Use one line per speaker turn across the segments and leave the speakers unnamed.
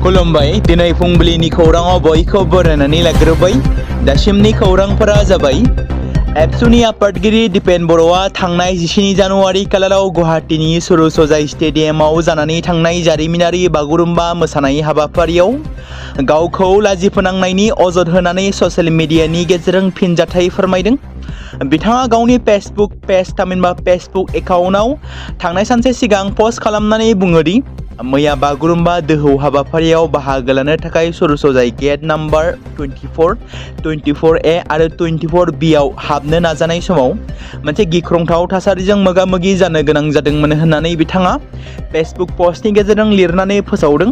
खुलुमबाय दिनै फुंबिलिनि खौराङाव बयखौ बरायनानै लाग्रोबाय। दासिमनि खौरांफोरा जाबाय एबसुनि आफादगिरि दिपेन बर'आ थांनाय 17 जानुवारि खालाराव गुवाहाटीनि सर'सजाय स्टेडियामाव जानानै थांनाय जारिमिनारि बागुरुम्बा मोसानाय हाबाफारियाव गावखौ लाजिफोनांनायनि अजद होनानै ससियेल मिडियानि गेजेरजों फिनजाथाय फोरमायदों। बिथाङा गावनि फेसबुक पेज थामहिनबा फेसबुक एकाउन्टआव थांनाय सानसे सिगां पस्ट खालामनानै बुङोदि मैया बागुरुम्बा दोहौ हाबाफारियाव बाहागो लानो थाखाय सर'सजाय गेट नाम्बार 24, 24A आरो 24B आव हाबनो नाजानाय समाव मोनसे गिख्रंथाव थासारिजों मोगा-मोगि जानो गोनां जादोंमोन होननानै बिथाङा फेसबुक पस्टनि गेजेरजों लिरनानै फोसावदों।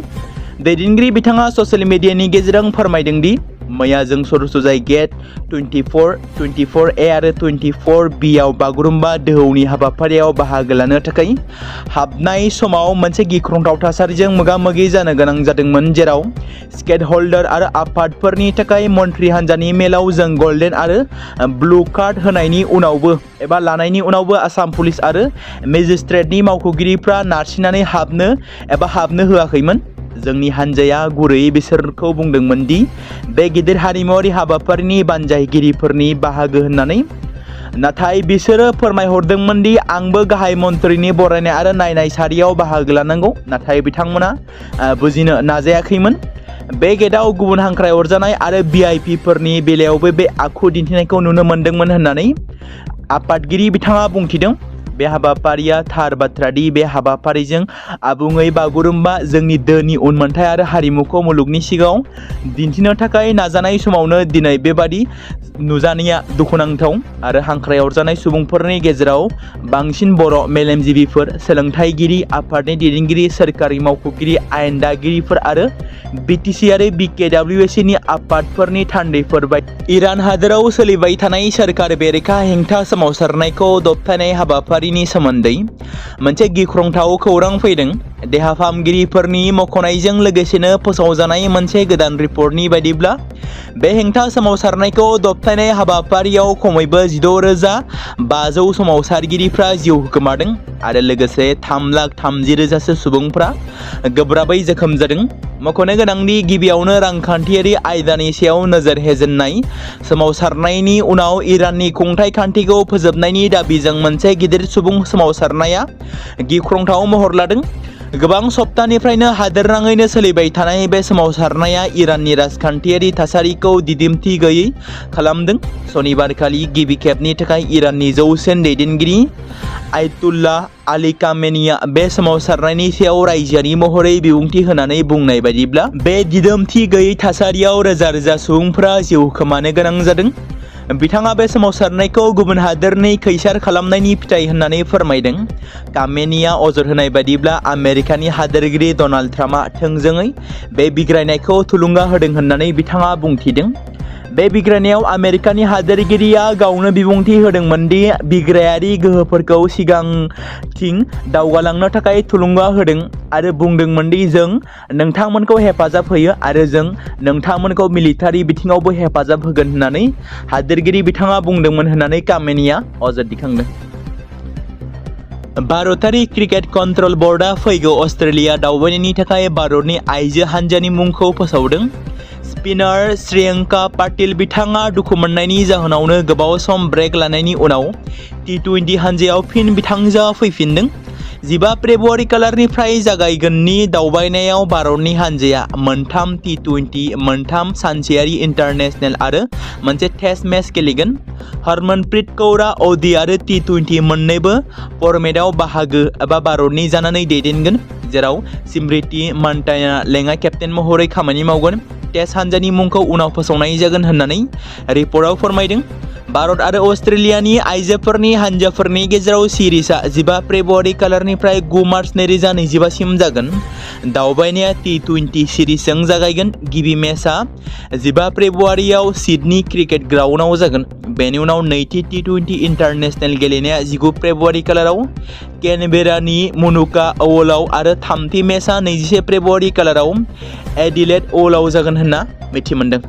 दैदेनगिरि बिथाङा ससियेल मिडियानि गेजेरजों फोरमायदों दि मैया जों सर'सजाय गेट 24, 24A आरो 24B आव बागुरुम्बा दोहौनि हाबाफारियाव बाहागो लानो थाखाय हाबनाय समाव मोनसे गिख्रंथाव थासारिजों मोगा-मोगि जानो गोनां जादोंमोन, जेराव स्टेक होल्डार आरो आफादफोरनि थाखाय मन्थ्रि हान्जानि मेलाव जों गल्डेन आरो ब्लु कार्ड होनायनि उनावबो एबा लानायनि उनावबो आसाम पुलिस आरो मेजिस्ट्रेटनि मावख'गिरिफ्रा नारसिननानै हाबनो होआखैमोन। जोंनि हान्जाया गुरैयै बिसोरखौ बुंदोंमोन दि बे गिदिर हारिमुआरि हाबाफारिनि बानजायगिरिफोरनि बाहागो होननानै, नाथाय बिसोरो फोरमायहरदोंमोन दि आंबो गाहाय मन्थ्रिनि बरायनाय आरो नायनाय सारियाव बाहागो लानांगौ, नाथाय बिथांमोना बुजिनो नाजायाखैमोन। बे गेटआव गुबुन हांख्रायहरजानाय आरो भिआइपिफोरनि बेलायावबो बे आखु दिन्थिनायखौ नुनो मोन्दोंमोन होननानै आफादगिरि बिथाङा बुंथिदों। बे हाबाफारिया थार बाथ्रा दि बे हाबाफारिजों आबुङै बागुरुम्बा जोंनि दोनि उनमोनथाय आरो हारिमुखौ मुलुगनि सिगाङाव दिन्थिनो थाखाय नाजानाय समावनो दिनै बेबादि नुजानाया दुखुनांथाव आरो हांख्रायहरजानाय सुबुंफोरनि गेजेराव बांसिन बर' मेलेमजिबिफोर, सोलोंथाइगिरि, आफादनि दैदेनगिरि, सोरखारि मावख'गिरि, आयेन दागिरिफोर आरो बिटिसि आरो बिकेडब्लिउएसिनि आफादफोरनि थान्दैफोर बायदि इरान हादोराव सोलिबाय थानाय सोरखार बेरेखा हेंथा सोमावसारनायखौ दबथायनाय हाबाफारिनि सोमोन्दै मोनसे गिख्रंथाव खौरां फैदों। देहा फाहामगिरिफोरनि मख'नायजों लोगोसेनो फोसावजानाय मोनसे गोदान रिपर्टनि बायदिब्ला बे हेंथा सोमावसारनायखौ दबथायनाय हाबाफारियाव खमैबो 16,500 सोमावसारगिरिफ्रा जिउ खोमादों आरो लोगोसे 3,30,000 सुबुंफ्रा गोब्राबै जोखोम जादों। मख'नो गोनांदि गिबियावनो रांखान्थियारि आयदानि सायाव नोजोर होजेननाय सोमावसारनायनि उनाव इराननि खुंथाय खान्थिखौ फोजोबनायनि दाबिजों मोनसे गिदिर सुबुं सोमावसारनाया गिख्रंथाव महर लादों। गोबां सप्तानिफ्रायनो हादोरनाङैनो सोलिबाय थानाय बे सोमावसारनाया इराननि राजखान्थियारि थासारिखौ दिदोमथि गैयै खालामदों। सनिबारखालि गिबि खेबनि थाखाय इराननि जौसिन दैदेनगिरि आयतुल्लाह आली खामेनीआ बे सोमावसारनायनि सायाव रायजोआरि महरै बिबुंथि होनानै बुंनाय बायदिब्ला बे दिदोमथि गैयै थासारियाव रोजा रोजा सुबुंफोरा जिउ खोमानो गोनां जादों। बिथाङा बे सोमावसारनायखौ गुबुन हादोरनि खैसार खालामनायनि फिथाइ होननानै फोरमायदों। खामेनीआ अजद होनाय बायदिब्ला आमेरिकानि हादोरगिरि डनाल्ड ट्राम्पआ थोंजोङै बे बिग्रायनायखौ थुलुंगा होदों होननानै बिथाङा बुंथिदों। बे बिग्रायनायाव आमेरिकानि हादोरगिरिया गावनो बिबुंथि होदोंमोन दि बिग्रायारि गोहोफोरखौ सिगांथिं दावगालांनो थाखाय थुलुंगा होदों आरो बुंदोंमोन दि जों नोंथांमोनखौ हेफाजाब होयो आरो जों नोंथांमोनखौ मिलिटारि बिथिङावबो हेफाजाब होगोन होननानै हादोरगिरि बिथाङा बुंदोंमोन होननानै खामेनीआ अजद दिखांदों। भारतारि क्रिकेट कन्ट्रल बर्डआ फैगौ अस्ट्रेलिया दावबायनायनि थाखाय भारतनि आइजो हान्जानि मुंखौ फोसावदों। स्पिनार श्रेयंका पाटिल बिथाङा दुखु मोननायनि जाहोनावनो गोबाव सम ब्रेक लानायनि उनाव T20 हान्जायाव फिन बिथांजोआ फैफिनदों। 15 फेब्रुवारि खालारनिफ्राय जागायगोननि दावबायनायाव भारतनि हान्जाया मोनथाम T20, मोनथाम सानसेयारि इन्टारनेशनेल आरो मोनसे टेस्ट मेच गेलेगोन। हरमनप्रीत कौरआ ODI आरो T20 मोन्नैबो फर्मेटआव बाहागो एबा भारतनि जानानै दैदेनगोन, जेराव स्मृति मान्धानाया लेङाइ केप्टेन महरै खामानि मावगोन। टेस्ट हान्जानि मुंखौ उनाव फोसावनाय जागोन होननानै रिपर्टआव फोरमायदों। भारत आरो अस्ट्रेलियानि आइजोफोरनि हान्जाफोरनि गेजेराव सिरिजआ 15 फेब्रुवारि खालारनिफ्राय 9 मार्च 2025 सिम जागोन। दावबायनाया T20 सिरिजजों जागायगोन। गिबि मेचआ 15 फेब्रुवारियाव सिडनी क्रिकेट ग्राउन्डआव जागोन। बेनि उनाव नैथि T20 इन्टारनेशनेल गेलेनाया 19 फेब्रुवारि खालाराव केनबेरानि मनुका ओवलआव आरो थामथि मेचआ 21 फेब्रुवारि खालाराव एडिलेड ओवलआव जागोन होनना मिथि मोनदों।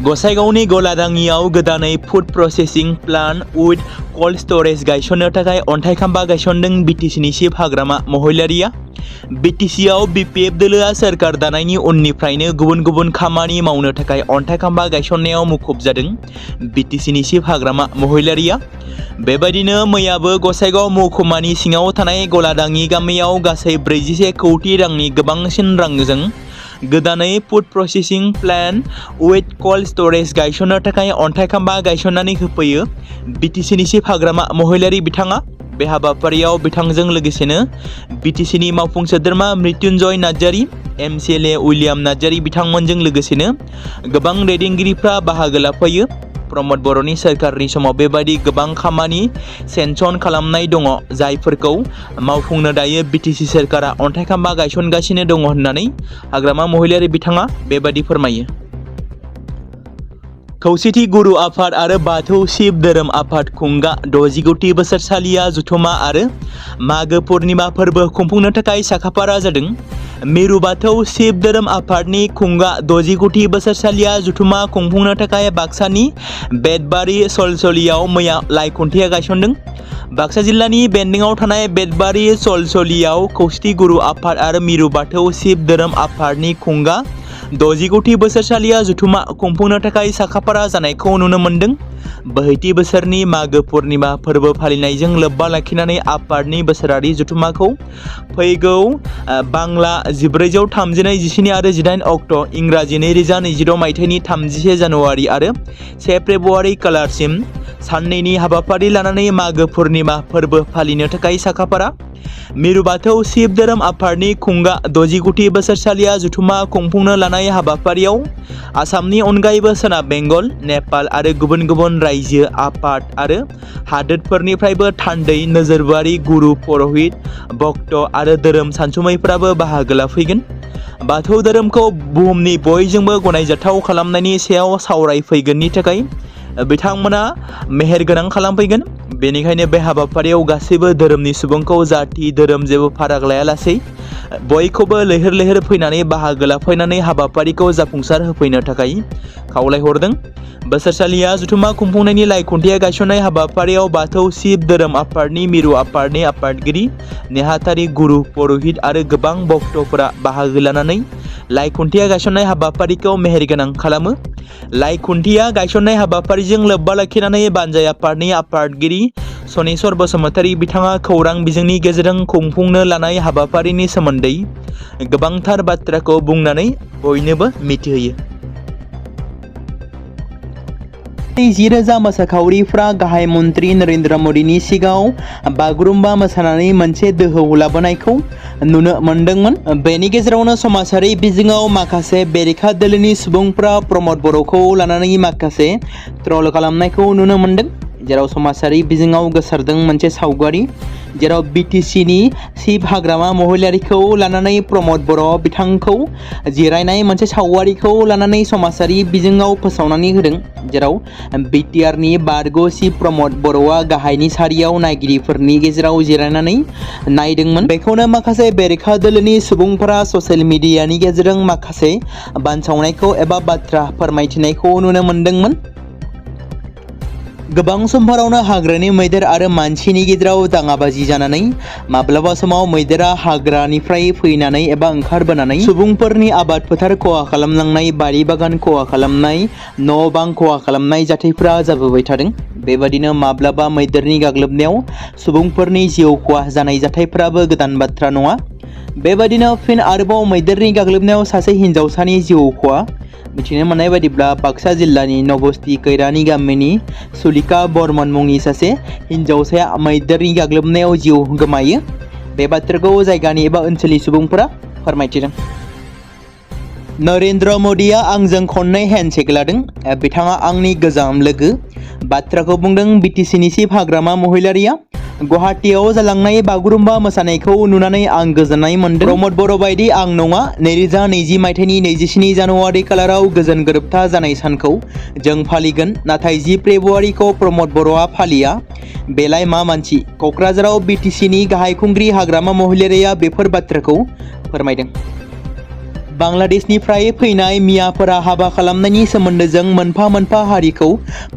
गसाइगावनि गलादाङियाव गोदानै food processing plant with cold storage गायसननो थाखाय अन्थाइ खाम्बा गायसनदों बिटिसिनि चिफ हाग्रामा महिलारिया। बिटिसिआव बिपिएफ दोलोआ सोरखार दानायनि उननिफ्रायनो गुबुन गुबुन खामानि मावनो थाखाय अन्थाइ खाम्बा गायसननायाव मुखुब जादों बिटिसिनि चिफ हाग्रामा महिलारिया। बेबायदिनो मैयाबो गसाइगाव महकुमानि सिङाव थानाय गलादाङि गामियाव गासै 41 कौटि रांनि गोबांसिन रांजों गोदानै food processing plant with cold storage गायसननो थाखाय अन्थाइ खाम्बा गायसननानै होफैयो बिटिसिनि चिफ हाग्रामा महिलारि बिथाङा। बे हाबाफारियाव बिथांजों लोगोसेनो बिटिसिनि मावफुं सोद्रोमा मृत्युंजय नार्जारी, एमसिएलए उइलियाम नार्जारी बिथांमोनजों लोगोसेनो गोबां दैदेनगिरिफ्रा बाहागो लाफैयो। प्रमद बर'नि सोरखारनि समाव बेबायदि गोबां खामानि सेंसन खालामनाय दङ जायफोरखौ मावफुंनो दायो बिटिसि सोरखारा अन्थाइ खाम्बा गायसनगासिनो दङ होननानै हाग्रामा महिलारि बिथाङा बेबायदि फोरमायो। खौसेथि गुरु आफाद आरो बाथौ शिव धोरोम आफाद खुंगा 69थि बोसोरसालिया जुथुमा आरो मागो पुर्णिमा फोरबो खुंफुंनो थाखाय साखाफारा जादों। मिरु बाथौ शिव धोरोम आफादनि खुंगा 69थि बोसोरसालिया जुथुमा खुंफुंनो थाखाय बाक्सानि बेतबारि सलसलियाव मैया लाइ खुन्थिया गायसनदों। बाक्सा जिल्लानि बेन्दोंआव थानाय बेतबारि सलसलियाव खौसेथि गुरु आफाद आरो मिरु बाथौ शिव धोरोम आफादनि खुंगा 69थि बोसोरसालिया जुथुमा खुंफुंनो थाखाय साखाफारा जानायखौ नुनो मोन्दों। 72 बोसोरनि मागो पुर्णिमा फोरबो फालिनायजों लोब्बा लाखिनानै आफादनि बोसोरारि जुथुमाखौ फैगौ बांला 1432 14 आरो 18 अक्ट' इंराजि 2022 मायथाइनि 31 जानुवारि आरो 1 फेब्रुवारि खालारसिम साननैनि हाबाफारि लानानै मागो पुर्णिमा फोरबो फालिनो थाखाय साखाफारा। मिरु बाथौ शिव धोरोम आफादनि खुंगा 69थि बोसोरसालिया जुथुमा खुंफुंनो लानाय हाबाफारियाव आसामनि अनगायैबो सोनाब बेंगल, नेपाल आरो गुबुन गुबुन रायजो आफाद आरो हादोरफोरनिफ्रायबो थान्दै नोजोरबारि गुरु पुर'हित भक्त आरो धोरोम सानसुमैफोराबो बाहागो लाफैगोन। बाथौ धोरोमखौ बुहुमनि बयजोंबो गनायजाथाव खालामनायनि सायाव सावरायफैगोननि थाखाय बिथांमोना मेहेरगोनां खालामफैगोन। बेनिखायनो बे हाबाफारियाव गासैबो धोरोमनि सुबुंखौ जाति धोरोम जेबो फाराग लायालासै बयखौबो लैहोर लैहोर फैनानै बाहागो लाफैनानै हाबाफारिखौ जाफुंसार होफैनो थाखाय खावलायहरदों। बोसोरसालिया जुथुमा खुंफुंनायनि लाइ खुन्थिया गायसननाय हाबाफारियाव बाथौ शिव धोरोम आफादनि मिरु आफादनि आफादगिरि नेहाथारि गुरु पुर'हित आरो गोबां भक्तफोरा बाहागो लानानै लाइ खुन्थिया गायसननाय हाबाफारिखौ मेहेरगोनां खालामो। लाइ खुन्थिया गायसननाय हाबाफारिजों लोब्बा लाखिनानै बानजाय आफादनि आफादगिरि सनेस्वर बसुमतारी बिथाङा खौरां बिजोंनि गेजेरजों खुंफुंनो लानाय हाबाफारिनि सोमोन्दै गोबांथार बाथ्राखौ बुंनानै बयनोबो मिथिहोयो। 10,000 मोसाखावरिफ्रा गाहाय मन्त्रि नरेन्द्र मदिनि सिगाङाव बागुरुम्बा मोसानानै मोनसे दोहौ लाबोनायखौ नुनो मोन्दोंमोन। बेनि गेजेरावनो समाजारि बिजोङाव माखासे बेरेखा दोलोनि सुबुंफ्रा प्रमद बर'खौ लानानै माखासे ट्रल खालामनायखौ नुनो मोन्दों। जेराव समाजारि बिजोङाव गोसारदों मोनसे सावगारि जेराव बिटिसिनि चिफ हाग्रामा महिलारिखौ लानानै प्रमद बर' बिथांखौ जिरायनाय मोनसे सावगारिखौ लानानै समाजारि बिजोङाव फोसावनानै होदों। जेराव बिटिआरनि बारग' चिफ प्रमद बर'आ गाहायनि सारियाव नायगिरिफोरनि गेजेराव जिरायनानै नायदोंमोन। बेखौनो माखासे बेरेखा दोलोनि सुबुंफोरा ससियेल मिडियानि गेजेरजों माखासे बानसावनायखौ एबा बाथ्रा फोरमायथिनायखौ नुनो मोन्दोंमोन। गोबां समफोरावनो हाग्रानि मैदेर आरो मानसिनि गेजेराव दाङाबाजि जानानै माब्लाबा समाव मैदेरा हाग्रानिफ्राय फैनानै एबा ओंखारबोनानै सुबुंफोरनि आबाद फोथार खहा खालामलांनाय, बारि बागान खहा खालामनाय, न' बां खहा खालामनाय जाथायफोरा जाबोबाय थादों। बेबादिनो माब्लाबा मैदेरनि गाग्लोबनायाव सुबुंफोरनि जिउ खहा जानाय जाथायफोराबो गोदान बाथ्रा नङा। बेबादिनो फिन आरोबाव मैदेरनि गाग्लोबनायाव सासे हिनजावसानि जिउ खहा। मिथिनो मोननाय बायदिब्ला बाक्सा जिल्लानि नबस्थि कैरानि गामिनि सुलिका बर्मन मुंनि सासे हिनजावसाया मैदेरनि गाग्लोबनायाव जिउ गोमायो। बे बाथ्राखौ जायगानि एबा ओनसोलनि सुबुंफोरा फोरमायथिदों। नरेन्द्र मदिया आंजों खननै हेन्डशेक लादों। बिथाङा आंनि गोजाम लोगो। बाथ्राखौ बुंदों बिटिसिनि चिफ हाग्रामा महिलारिया। गुवाहाटीआव जालांनाय बागुरुम्बा मोसानायखौ नुनानै आं गोजोननाय मोन्दों। प्रमद बर' बायदि आं नङा। 2020 मायथाइनि 27 जानुवारि खालाराव गोजोन गोरोबथा जानाय सानखौ जों फालिगोन। नाथाय 10 फेब्रुवारिखौ प्रमद बर'आ फालिया। बेलाय मा मानसि? क'क्राझाराव बिटिसिनि गाहाय खुंग्रि हाग्रामा महिलारिया बेफोर बाथ्राखौ फोरमायदों। बांलादेशनिफ्राय फैनाय मियाफोरा हाबा खालामनायनि सोमोन्दोजों मोनफा मोनफा हारिखौ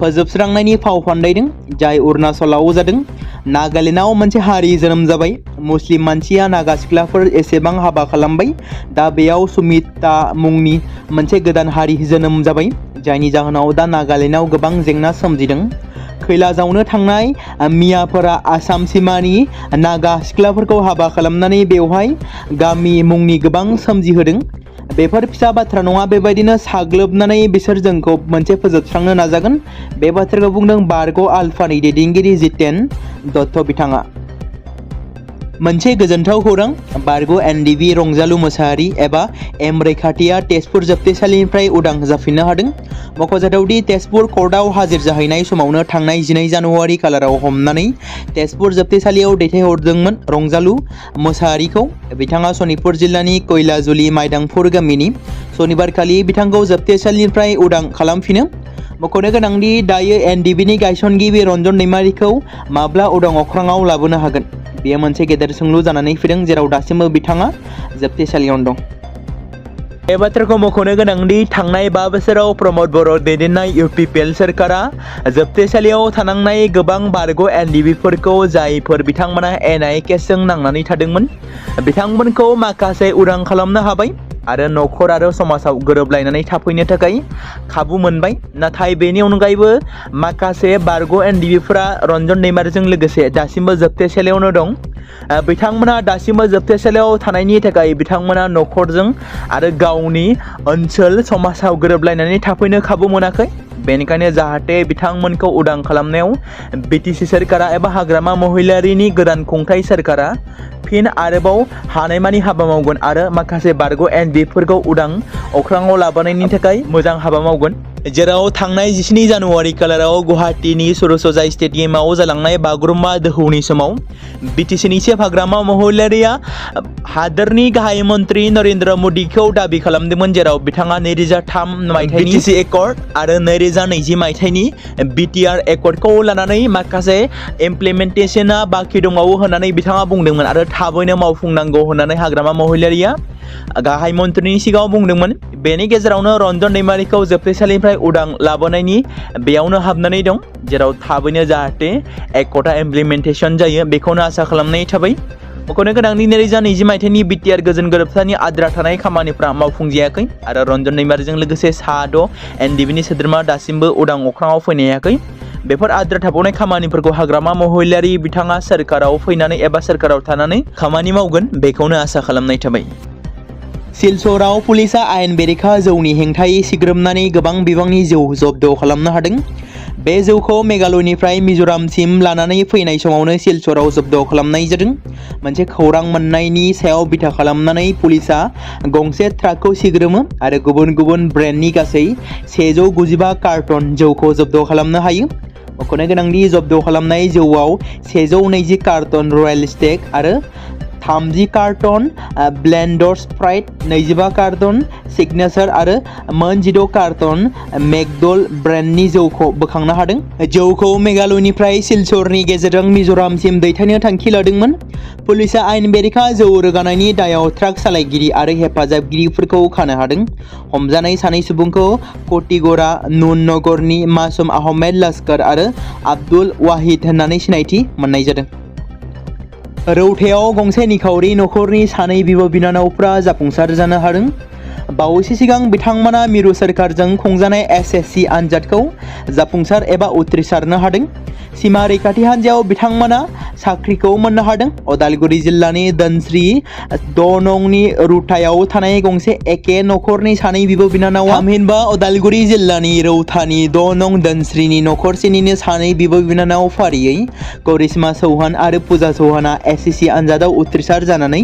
फोजोबस्रांनायनि फाव फान्दायदों, जाय अरुणाचलाव जादों। नागालेण्डआव मोनसे हारि जोनोम जाबाय। मुस्लिम मानसिया नागा सिख्लाफोर एसेबां हाबा खालामबाय। दा बेयाव सुमिता मुंनि मोनसे गोदान हारि जोनोम जाबाय, जायनि जाहोनाव दा नागालेण्डआव गोबां जेंना सोमजिदों। खैला जावनो थांनाय मियाफोरा आसाम सिमानि नागा सिख्लाफोरखौ हाबा खालामनानै बेवहाय गामि मुंनि गोबां सोमजिहोदों। बेफोर फिसा बाथ्रा नङा, बेबायदिनो साग्लोबनानै बिसोर जोंखौ मोनसे फोजोबस्रांनो नाजागोन। बे बाथ्राखौ बुंदों बारग' आलफानि दैदेनगिरि जितेन दत्त बिथाङा। मोनसे गोजोनथाव खौरां, बारग' एनडिबि रंजालु मोसाहारि एबा एम रैखाथिया तेजपुर जोबथेसालिनिफ्राय उदां जाफिननो हादों। मख'जाथावदि तेजपुर कर्टआव हाजिर जाहैनाय समावनो थांनाय 12 जानुवारि खालाराव हमनानै तेजपुर जोबथेसालियाव दैथायहरदोंमोन रंजालु मोसाहारिखौ। बिथाङा सनितपुर जिल्लानि कैलाजुलि माइदांफुर गामिनि। सनिबारखालि बिथांखौ जोबथेसालिनिफ्राय उदां खालामफिनो। मख'नो गोनांदि दायो एनडिबिनि गायसनगिरि रन्जन दैमारिखौ माब्ला उदां अख्राङाव लाबोनो हागोन, बेयो मोनसे गेदेर सोंलु जानानै फैदों, जेराव दासिमबो बिथाङा जोबथेसालियावनो दं। बे बाथ्राखौ मख'नो गोनांदि थांनाय 5 बोसोराव प्रमद बर' दैदेननाय इउपिपिएल सोरखारा जोबथेसालियाव थानांनाय गोबां बारग' एनडिबिफोरखौ, जायफोर बिथांमोना एनआइ केसजों नांनानै थादोंमोन, बिथांमोनखौ माखासे उदां खालामनो हाबाय आरो नखर आरो समाजाव गोरोबलायनानै थाफैनो थाखाय खाबु मोनबाय। नाथाय बेनि अनगायैबो माखासे बारग' एनडिबिफोरा रन्जन दैमारिजों लोगोसे दासिमबो जोबथेसालियावनो दं। बिथांमोना दासिमबो जोबथेसालियाव थानायनि थाखाय बिथांमोना नखरजों आरो गावनि ओनसोल समाजाव गोरोबलायनानै थाफैनो खाबु मोनाखै। बेनिखायनो जाहाथे बिथांमोनखौ उदां खालामनायाव बिटिसि सोरखारा एबा हाग्रामा महिलारिनि गोदान खुंथाय सोरखारा फिन आरोबाव हानायमानि हाबा मावगोन आरो माखासे बारग' एनडिबिफोरखौ उदां अख्राङाव लाबोनायनि थाखाय मोजां हाबा मावगोन। जेराव थांनाय 17 जानुवारि खालाराव गुवाहाटीनि सरसजाय स्टेडियामाव जालांनाय बागुरुम्बा दोहौनि समाव बिटिसिनि चिफ हाग्रामा महिलारिया हादोरनि गाहाय मन्त्रि नरेन्द्र मदिखौ दाबि खालामदोंमोन, जेराव बिथाङा 2003 मायथाइनि बिटिसि एकर्ड आरो 2020 मायथाइनि बिटिआर एकर्डखौ लानानै माखासे इमप्लिमेन्टेशनआ बाखि दंबावो होननानै बिथाङा बुंदोंमोन आरो थाबैनो मावफुंनांगौ होननानै हाग्रामा महिलारिया गाहाय मन्त्रिनि सिगाङाव बुंदोंमोन। बेनि गेजेरावनो रन्जन दैमारिखौ जोबथेसालिनिफ्राय उदां लाबोनायनि बेयावनो हाबनानै दं, जेराव थाबैनो जाहाथे एकर्डआ इमप्लिमेन्टेशन जायो बेखौनो आसा खालामनाय थाबाय। मख'नो गोनांदि 2020 मायथाइनि बिटिआर गोजोन गोरोबथानि आद्रा थानाय खामानिफ्रा मावफुंजायाखै आरो रन्जन दैमारिजों लोगोसे 6 एनडिबिनि सोद्रोमा दासिमबो उदां अख्राङाव फैनो हायाखै। बेफोर आद्रा थाबावनाय खामानिफोरखौ हाग्रामा महिलारि बिथाङा सोरखाराव फैनानै एबा सोरखाराव थानानै खामानि मावगोन बेखौनो आसा खालामनाय थाबाय। सिलचराव पुलिसआ आयेन बेरेखा जौनि हेंथायै सिग्रोमनानै गोबां बिबांनि जौ जब्द खालामनो हादों। बे जौखौ मेघालयनिफ्राय मिज'रामसिम लानानै फैनाय समावनो सिलचराव जब्द खालामनाय जादों। मोनसे खौरां मोननायनि सायाव बिथा खालामनानै पुलिसआ गंसे ट्राकखौ सिग्रोमो आरो गुबुन गुबुन ब्रेन्डनि गासै 195 कार्टन जौखौ जब्द खालामनो हायो। मख'नो गोनांदि जब्द खालामनाय जौआव 120 कार्टन रयेल स्टेग आरो 30 carton blender Sprite, 25 carton signature आरो मोन 16 कार्टन मेकडल ब्रेन्डनि जौखौ बोखांनो हादों। जौखौ मेघालयनिफ्राय सिलचरनि गेजेरजों मिज'रामसिम दैथायनो थांखि लादोंमोन। पुलिसआ आयेन बेरेखा जौ रोगानायनि दायाव ट्राक सालायगिरि आरो हेफाजाबगिरिफोरखौ खानो हादों। हमजानाय सानै सुबुंखौ कटिगरा नुन नगरनि मासुम आहमेद लस्कर आरो आब्दुल वाहिद होननानै सिनायथि मोननाय जादों। रौतायाव गंसे निखावरि नखरनि सानै बिब' बिनानावफ्रा जाफुंसार जानो हादों। बावैसो सिगां बिथांमोना मिरु सोरखारजों खुंजानाय एसएससि आनजादखौ जाफुंसार एबा उथ्रिसारनो हादों। सीमा रैखाथि हान्जायाव बिथांमोना साख्रिखौ मोननो हादों। अदालगुरि जिल्लानि धोनस्री 6 नंनि रौतायाव थानाय गंसे एखे नखरनि सानै बिब' बिनानावा थामहिनबा अदालगुरि जिल्लानि रौतानि 6 नं धोनस्रीनि नखरसेनिनो सानै बिब' बिनानाव फारियै करिश्मा चौहान आरो पूजा चौहानआ एसएससि आनजादाव उथ्रिसार जानानै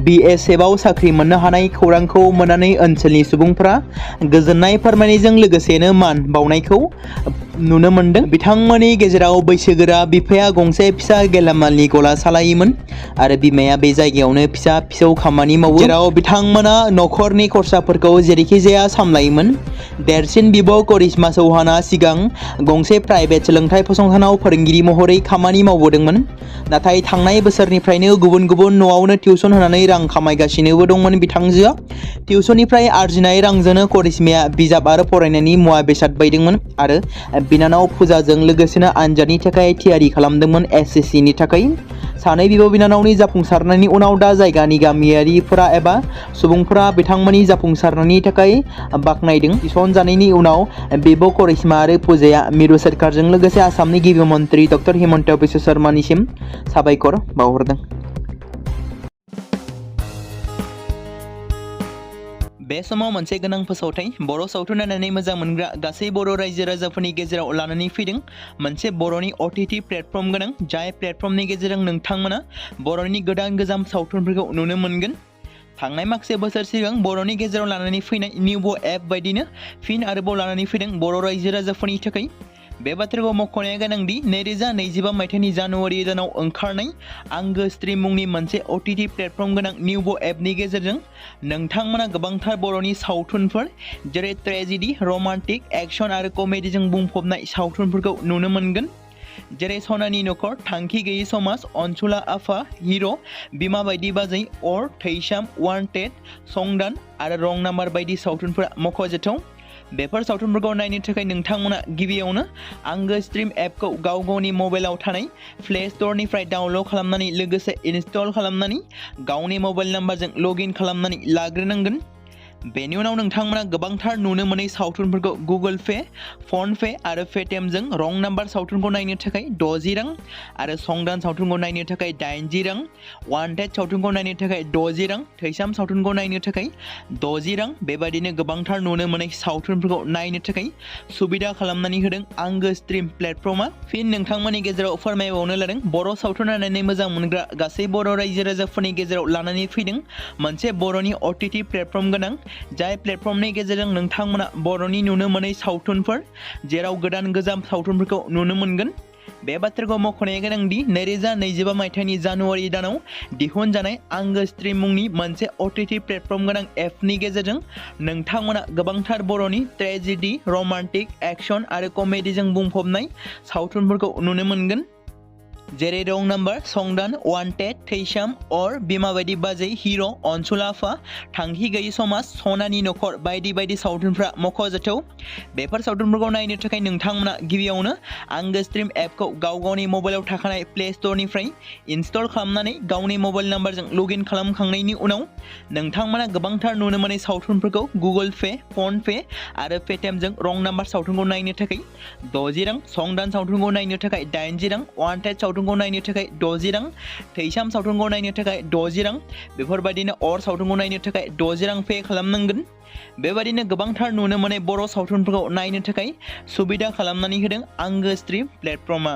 बिएसएफआव साख्रि मोननो हानाय खौरांखौ मोननानै ओनसोलनि सुबुंफोरा गोजोननाय फोरमायनायजों लोगोसेनो मान बावनायखौ नुनो मोनदों। बिथांमोननि गेजेराव बैसोगोरा बिफाया गंसे फिसा गेलामालनि गला सालायोमोन आरो बिमाया बे जायगायावनो फिसा फिसौ खामानि मावो, जेराव बिथांमोना नखरनि खरसाफोरखौ जेरैखिजाया सामलायोमोन। देरसिन बिब' करिश्मा चौहानआ सिगां गंसे प्राइभेट सोलोंथाइ फसंथानाव फोरोंगिरि महरै खामानि मावबोदोंमोन, नाथाय थांनाय बोसोरनिफ्रायनो गुबुन गुबुन न'आवनो टिउसन होनानै रां खामायगासिनोबो दंमोन बिथांजोआ। टिउसननिफ्राय आरजिनाय रांजोंनो करिश्माया बिजाब आरो फरायनायनि मुवा बेसाद बायदोंमोन आरो बिनानाव फुजाजों लोगोसेनो आनजादनि थाखाय थियारि खालामदोंमोन SSCनि थाखाय। सानै बिब' बिनानावनि जाफुंसारनायनि उनाव दा जायगानि गामियारिफोरा एबा सुबुंफोरा बिथांमोननि जाफुंसारनायनि थाखाय बाख्नायदों। थिसनजानायनि उनाव बिब' करिश्मा आरो फुजाया मिरु सोरखारजों लोगोसे आसामनि गिबि मन्त्रि डक्टर हिमन्त बिश्व शर्मानिसिम साबायखर बावहरदों। बे समाव मोनसे गोनां फोसावथाय बर' सावथुन नायनानै मोजां मोनग्रा गासै बर' रायजो राजाफोरनि गेजेराव लानानै फैदों मोनसे बर'नि OTT प्लेटफर्म गोनां, जाय प्लेटफर्मनि गेजेरजों नोंथांमोना बर'नि गोदान गोजाम सावथुनफोरखौ नुनो मोनगोन। थांनाय माखासे बोसोर सिगां बर'नि गेजेराव लानानै फैनाय निउबो एप बायदिनो फिन आरोबाव लानानै फैदों बर' रायजो राजाफोरनि थाखाय। बे बाथ्राखौ मख'नाया गोनांदि 2025 मायथाइनि जानुवारि दानाव ओंखारनाय आंगो स्ट्रीम मुंनि मोनसे OTT प्लेटफर्म गोनां निउबो एपनि गेजेरजों नोंथांमोना गोबांथार बर'नि सावथुनफोर जेरै ट्रेजेडी, रमान्टिक, एक्शन आरो कमेडीजों बुंफबनाय सावथुनफोरखौ नुनो मोनगोन, जेरै सनानि नखर, थांखि गैयै समाज, अनसुला आफा, हिर', बिमा बायदि बाजै, अर, थैसाम, वान्टेड, संदान आरो रं नाम्बार बायदि सावथुनफोरा मख'जाथाव। बेफोर सावथुनफोरखौ नायनो थाखाय नोंथांमोना गिबियावनो आंगो स्ट्रीम एपखौ गाव गावनि मबाइलाव थानाय प्ले स्ट'रनिफ्राय डाउनल'ड खालामनानै लोगोसे इनस्टल खालामनानै गावनि मबाइल नाम्बारजों लगइन खालामनानै लाग्रोनांगोन। बेनि उनाव नोंथांमोना गोबांथार नुनो मोनै सावथुनफोरखौ गुगोल पे, फन पे आरो पेटिएमजों रं नाम्बार सावथुनखौ नायनो थाखाय 60 रां आरो संदान सावथुनखौ नायनो थाखाय 80 रां, वान्टेड सावथुनखौ नायनो थाखाय 60 रां, थैसाम सावथुनखौ नायनो थाखाय 60 रां, बेबायदिनो गोबांथार नुनो मोनै सावथुनफोरखौ नायनो थाखाय सुबिदा खालामनानै होदों आंगो स्ट्रीम प्लेटफर्मा। फिन नोंथांमोननि गेजेराव फोरमायबावनो लादों बर' सावथुन नायनानै मोजां मोनग्रा गासै बर' रायजो राजाफोरनि गेजेराव लानानै फैदों मोनसे बर'नि OTT प्लेटफर्म गोनां, जाय प्लेटफर्मनि गेजेरजों नोंथांमोना बर'नि नुनो मोनै सावथुनफोर जेराव गोदान गोजाम सावथुनफोरखौ नुनो मोनगोन। बे बाथ्राखौ मख'नाया गोनांदि 2025 मायथाइनि जानुवारि दानाव दिहुनजानाय आंगो स्ट्रीम मुंनि मोनसे OTT प्लेटफर्म गोनां एपनि गेजेरजों नोंथांमोना गोबांथार बर'नि ट्रेजेडी, रमान्टिक, एक्शन आरो कमेडीजों बुंफबनाय सावथुनफोरखौ नुनो मोनगोन, जेरै रं नाम्बार, संदान, वान्टेड, थैसाम, अर, बिमा बायदि बाजै, हिर', अनसुला आफा, थांखि गैयै समाज, सनानि नखर बायदि बायदि सावथुनफ्रा मख'जाथाव। बेफोर सावथुनफोरखौ नायनो थाखाय नोंथांमोना गिबियावनो आंगो स्ट्रीम एपखौ गाव गावनि मबाइलाव थाखानाय प्ले स्ट'रनिफ्राय इनस्टल खालामनानै गावनि मबाइल नाम्बारजों लगइन खालामखांनायनि उनाव नोंथांमोना गोबांथार नुनो मोनै सावथुनफोरखौ गुगोल पे, फन पे आरो पेटिएमजों रं नाम्बार सावथुनखौ नायनो थाखाय 60 रां, संदान सावथुनखौ नायनो थाखाय 80 रां, वान्टेड सावथुनखौ नायनो थाखाय 60 रां, थैसाम सावथुनखौ नायनो थाखाय 60 रां, बेफोरबायदिनो अर सावथुनखौ नायनो थाखाय 60 रां पे खालामनांगोन। बेबायदिनो गोबांथार नुनो मोनै बर' सावथुनफोरखौ नायनो थाखाय सुबिदा खालामनानै होदों आंगो स्ट्रीम प्लेटफर्मा।